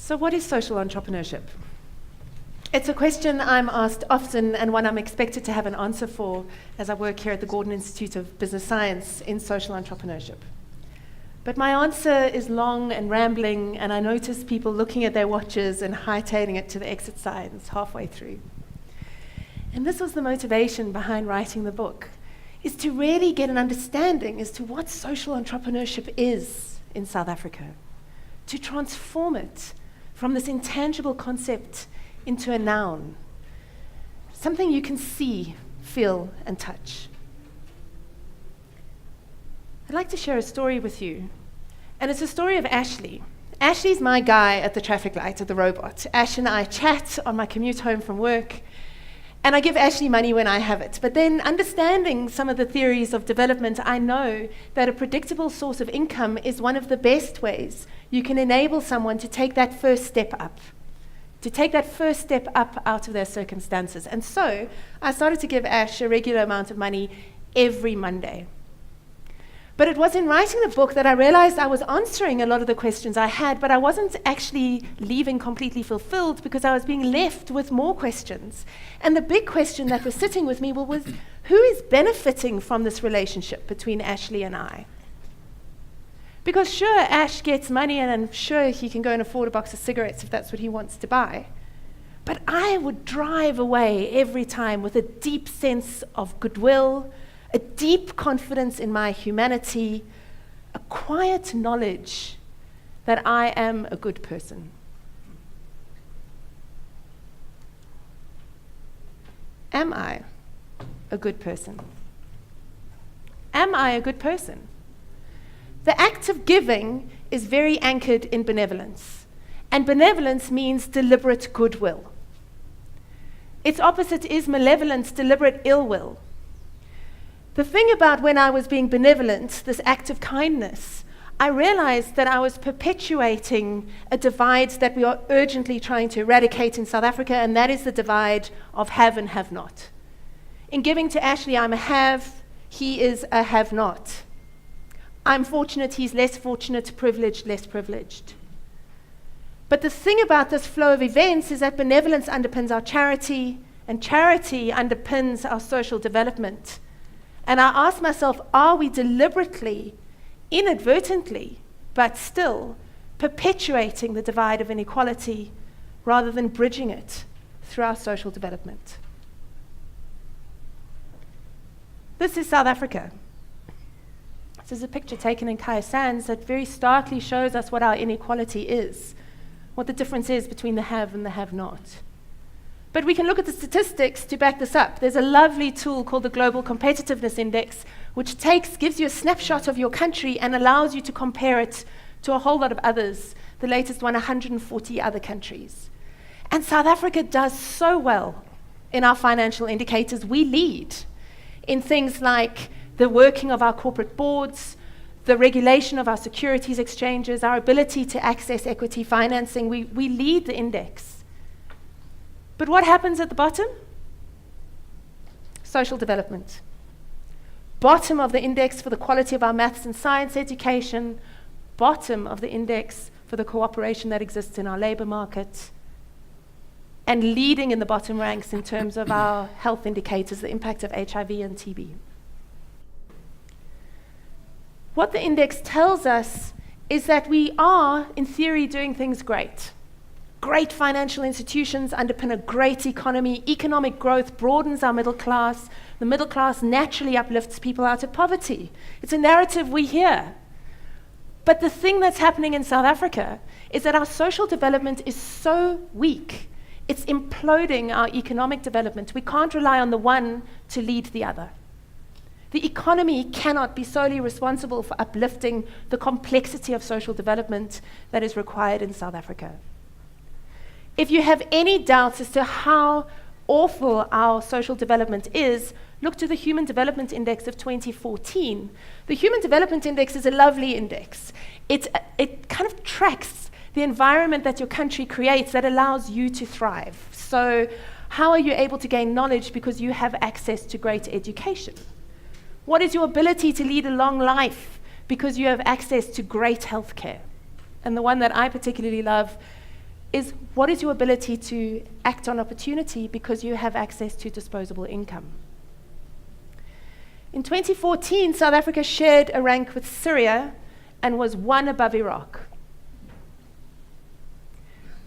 So what is social entrepreneurship? It's a question I'm asked often and one I'm expected to have an answer for as I work here at the Gordon Institute of Business Science in social entrepreneurship. But my answer is long and rambling, and I notice people looking at their watches and hightailing it to the exit signs halfway through. And this was the motivation behind writing the book, is to really get an understanding as to what social entrepreneurship is in South Africa, to transform it from this intangible concept into a noun, something you can see, feel, and touch. I'd like to share a story with you, and it's a story of Ashley. Ashley's my guy at the traffic light, at the robot. Ash and I chat on my commute home from work, and I give Ashley money when I have it. But then, understanding some of the theories of development, I know that a predictable source of income is one of the best ways you can enable someone to take that first step up, out of their circumstances. And so I started to give Ash a regular amount of money every Monday. But it was in writing the book that I realized I was answering a lot of the questions I had, but I wasn't actually leaving completely fulfilled because I was being left with more questions. And the big question that was sitting with me was, who is benefiting from this relationship between Ashley and I? Because sure, Ash gets money, and I'm sure he can go and afford a box of cigarettes if that's what he wants to buy. But I would drive away every time with a deep sense of goodwill, a deep confidence in my humanity, a quiet knowledge that I am a good person. Am I a good person? Am I a good person? The act of giving is very anchored in benevolence, and benevolence means deliberate goodwill. Its opposite is malevolence, deliberate ill will. The thing about when I was being benevolent, this act of kindness, I realized that I was perpetuating a divide that we are urgently trying to eradicate in South Africa, and that is the divide of have and have not. In giving to Ashley, I'm a have, he is a have not. I'm fortunate, he's less fortunate, privileged, less privileged. But the thing about this flow of events is that benevolence underpins our charity, and charity underpins our social development. And I ask myself, are we deliberately, inadvertently, but still perpetuating the divide of inequality rather than bridging it through our social development? This is South Africa. This is a picture taken in Kaya Sands that very starkly shows us what our inequality is, what the difference is between the have and the have not. But we can look at the statistics to back this up. There's a lovely tool called the Global Competitiveness Index, which gives you a snapshot of your country and allows you to compare it to a whole lot of others, the latest one, 140 other countries. And South Africa does so well in our financial indicators. We lead in things like the working of our corporate boards, the regulation of our securities exchanges, our ability to access equity financing. We lead the index. But what happens at the bottom? Social development. Bottom of the index for the quality of our maths and science education, bottom of the index for the cooperation that exists in our labor market, and leading in the bottom ranks in terms of our health indicators, the impact of HIV and TB. What the index tells us is that we are, in theory, doing things great. Great financial institutions underpin a great economy. Economic growth broadens our middle class. The middle class naturally uplifts people out of poverty. It's a narrative we hear. But the thing that's happening in South Africa is that our social development is so weak. It's imploding our economic development. We can't rely on the one to lead the other. The economy cannot be solely responsible for uplifting the complexity of social development that is required in South Africa. If you have any doubts as to how awful our social development is, look to the Human Development Index of 2014. The Human Development Index is a lovely index. It kind of tracks the environment that your country creates that allows you to thrive. So how are you able to gain knowledge because you have access to great education? What is your ability to lead a long life because you have access to great healthcare? And the one that I particularly love is what is your ability to act on opportunity because you have access to disposable income. In 2014, South Africa shared a rank with Syria and was one above Iraq.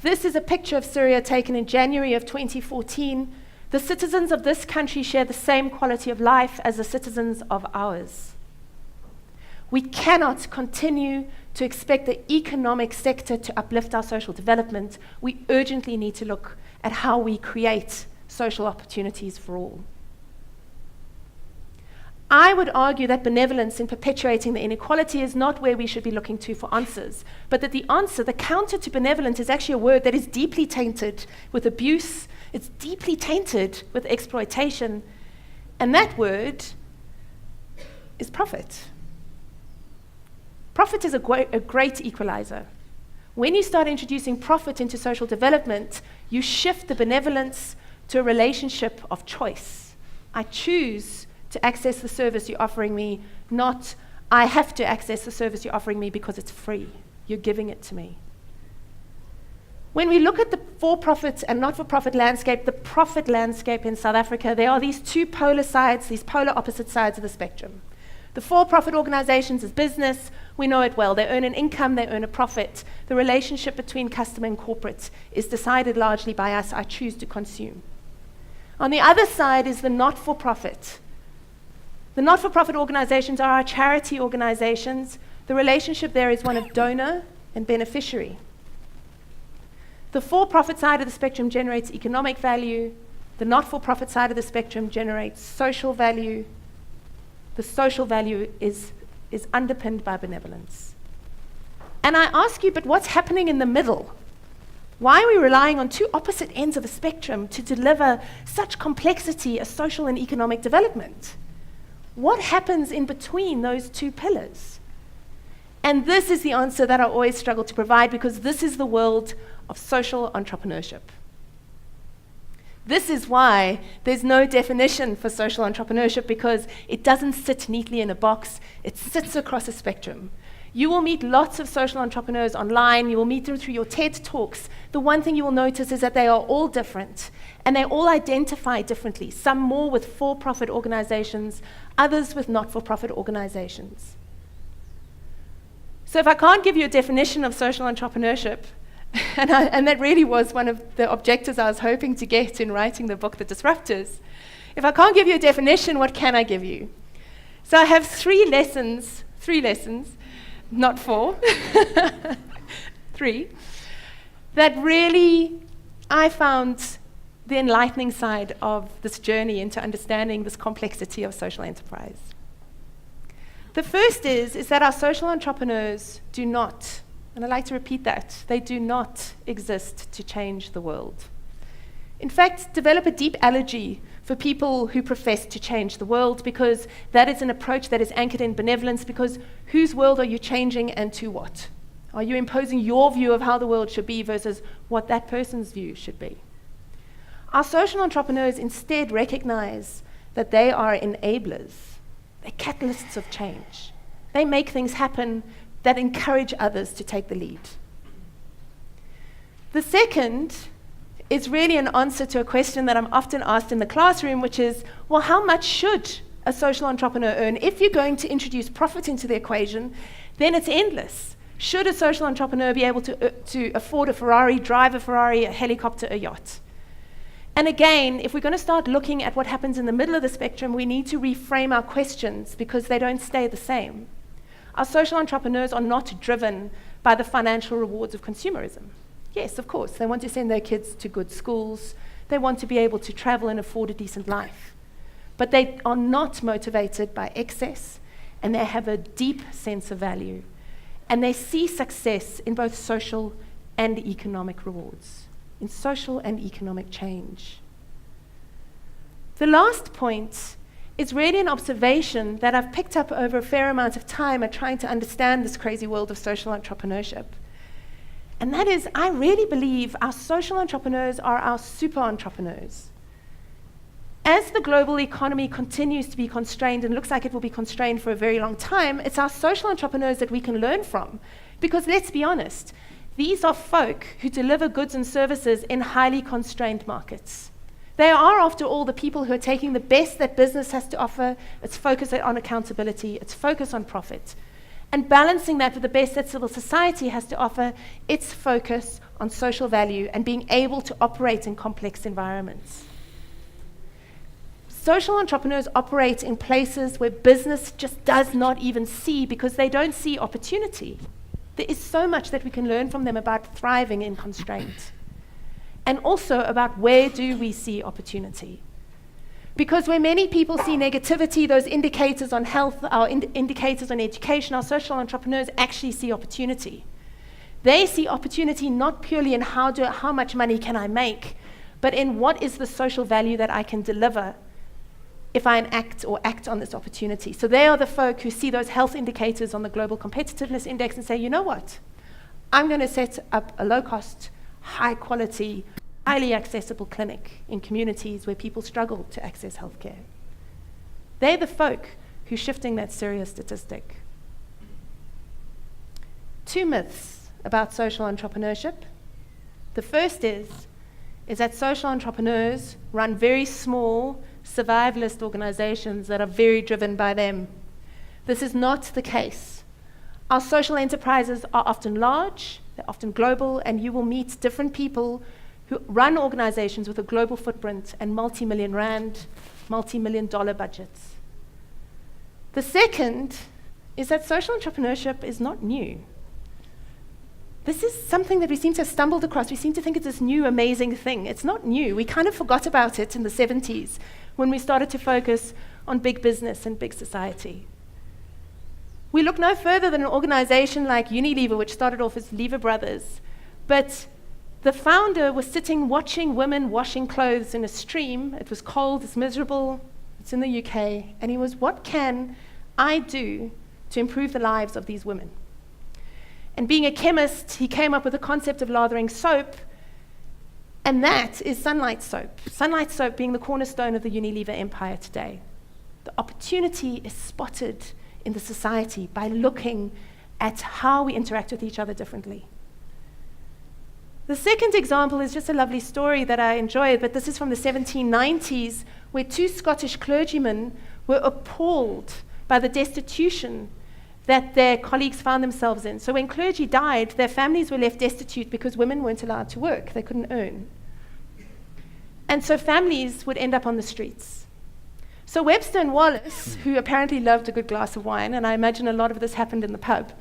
This is a picture of Syria taken in January of 2014. The citizens of this country share the same quality of life as the citizens of ours. We cannot continue to expect the economic sector to uplift our social development. We urgently need to look at how we create social opportunities for all. I would argue that benevolence in perpetuating the inequality is not where we should be looking to for answers, but that the answer, the counter to benevolence, is actually a word that is deeply tainted with abuse, it's deeply tainted with exploitation, and that word is profit. Profit is a great equalizer. When you start introducing profit into social development, you shift the benevolence to a relationship of choice. I choose to access the service you're offering me, not I have to access the service you're offering me because it's free. You're giving it to me. When we look at the for-profit and not-for-profit landscape, the profit landscape in South Africa, there are these two polar sides, these polar opposite sides of the spectrum. The for-profit organizations is business. We know it well. They earn an income, they earn a profit. The relationship between customer and corporate is decided largely by us. I choose to consume. On the other side is the not-for-profit. The not-for-profit organizations are our charity organizations. The relationship there is one of donor and beneficiary. The for-profit side of the spectrum generates economic value. The not-for-profit side of the spectrum generates social value. The social value is underpinned by benevolence. And I ask you, but what's happening in the middle? Why are we relying on two opposite ends of the spectrum to deliver such complexity as social and economic development? What happens in between those two pillars? And this is the answer that I always struggle to provide, because this is the world of social entrepreneurship. This is why there's no definition for social entrepreneurship, because it doesn't sit neatly in a box. It sits across a spectrum. You will meet lots of social entrepreneurs online. You will meet them through your TED Talks. The one thing you will notice is that they are all different, and they all identify differently, some more with for-profit organizations, others with not-for-profit organizations. So if I can't give you a definition of social entrepreneurship, and that really was one of the objectives I was hoping to get in writing the book, The Disruptors. If I can't give you a definition, what can I give you? So I have three lessons, not four, three, that really I found the enlightening side of this journey into understanding this complexity of social enterprise. The first is that our social entrepreneurs do not, and I'd like to repeat that, they do not exist to change the world. In fact, develop a deep allergy for people who profess to change the world, because that is an approach that is anchored in benevolence, because whose world are you changing and to what? Are you imposing your view of how the world should be versus what that person's view should be? Our social entrepreneurs instead recognize that they are enablers. They're catalysts of change. They make things happen that encourage others to take the lead. The second is really an answer to a question that I'm often asked in the classroom, which is, well, how much should a social entrepreneur earn? If you're going to introduce profit into the equation, then it's endless. Should a social entrepreneur be able to afford a Ferrari, drive a Ferrari, a helicopter, a yacht? And again, if we're going to start looking at what happens in the middle of the spectrum, we need to reframe our questions, because they don't stay the same. Our social entrepreneurs are not driven by the financial rewards of consumerism. Yes, of course, they want to send their kids to good schools. They want to be able to travel and afford a decent life. But they are not motivated by excess, and they have a deep sense of value. And they see success in both social and economic rewards, in social and economic change. The last point is really an observation that I've picked up over a fair amount of time at trying to understand this crazy world of social entrepreneurship. And that is, I really believe our social entrepreneurs are our super entrepreneurs. As the global economy continues to be constrained, and looks like it will be constrained for a very long time, it's our social entrepreneurs that we can learn from. Because let's be honest, these are folk who deliver goods and services in highly constrained markets. They are, after all, the people who are taking the best that business has to offer, its focus on accountability, its focus on profit, and balancing that with the best that civil society has to offer, its focus on social value and being able to operate in complex environments. Social entrepreneurs operate in places where business just does not even see, because they don't see opportunity. There is so much that we can learn from them about thriving in constraint. And also about where do we see opportunity. Because where many people see negativity, those indicators on health, our indicators on education, our social entrepreneurs actually see opportunity. They see opportunity not purely in how much money can I make, but in what is the social value that I can deliver if I act on this opportunity. So they are the folk who see those health indicators on the Global Competitiveness Index and say, you know what? I'm going to set up a low-cost, high-quality, highly accessible clinic in communities where people struggle to access healthcare. They're the folk who's shifting that serious statistic. 2 myths about social entrepreneurship. The first is that social entrepreneurs run very small, survivalist organizations that are very driven by them. This is not the case. Our social enterprises are often large, they're often global, and you will meet different people who run organizations with a global footprint and multi-million rand, multi-million dollar budgets. The second is that social entrepreneurship is not new. This is something that we seem to have stumbled across. We seem to think it's this new, amazing thing. It's not new. We kind of forgot about it in the 70s when we started to focus on big business and big society. We look no further than an organization like Unilever, which started off as Lever Brothers, but the founder was sitting watching women washing clothes in a stream. It was cold, it's miserable, it's in the UK, and he was, what can I do to improve the lives of these women? And being a chemist, he came up with the concept of lathering soap, and that is Sunlight Soap. Sunlight Soap being the cornerstone of the Unilever empire today. The opportunity is spotted in the society by looking at how we interact with each other differently. The second example is just a lovely story that I enjoyed, but this is from the 1790s, where 2 Scottish clergymen were appalled by the destitution that their colleagues found themselves in. So when clergy died, their families were left destitute because women weren't allowed to work. They couldn't earn. And so families would end up on the streets. So Webster and Wallace, who apparently loved a good glass of wine, and I imagine a lot of this happened in the pub,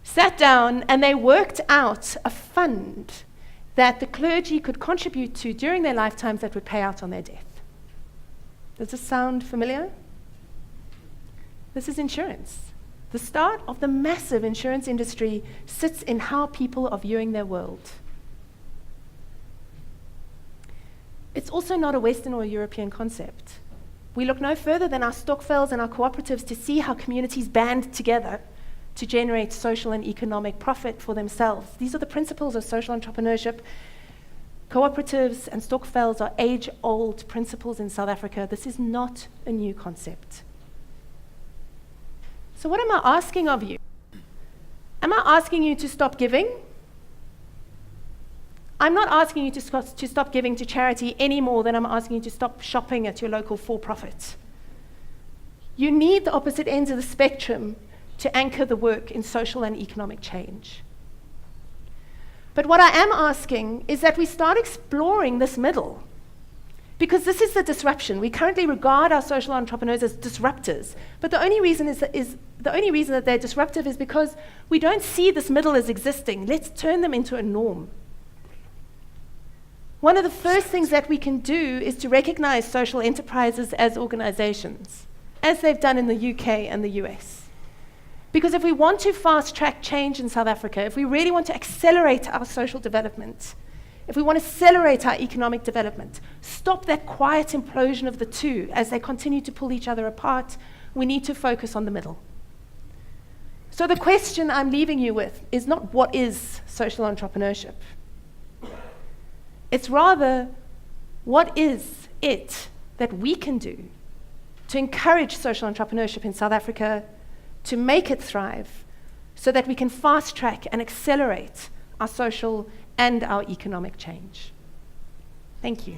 sat down and they worked out a fund that the clergy could contribute to during their lifetimes that would pay out on their death. Does this sound familiar? This is insurance. The start of the massive insurance industry sits in how people are viewing their world. It's also not a Western or a European concept. We look no further than our stokvels and our cooperatives to see how communities band together to generate social and economic profit for themselves. These are the principles of social entrepreneurship. Cooperatives and stokvels are age-old principles in South Africa. This is not a new concept. So what am I asking of you? Am I asking you to stop giving? I'm not asking you to stop giving to charity any more than I'm asking you to stop shopping at your local for-profit. You need the opposite ends of the spectrum to anchor the work in social and economic change. But what I am asking is that we start exploring this middle, because this is the disruption. We currently regard our social entrepreneurs as disruptors, but the only reason that they're disruptive is because we don't see this middle as existing. Let's turn them into a norm. One of the first things that we can do is to recognize social enterprises as organizations, as they've done in the UK and the US. Because if we want to fast-track change in South Africa, if we really want to accelerate our social development, if we want to accelerate our economic development, stop that quiet implosion of the two as they continue to pull each other apart, we need to focus on the middle. So the question I'm leaving you with is not what is social entrepreneurship. It's rather, what is it that we can do to encourage social entrepreneurship in South Africa, to make it thrive, so that we can fast-track and accelerate our social, and our economic change. Thank you.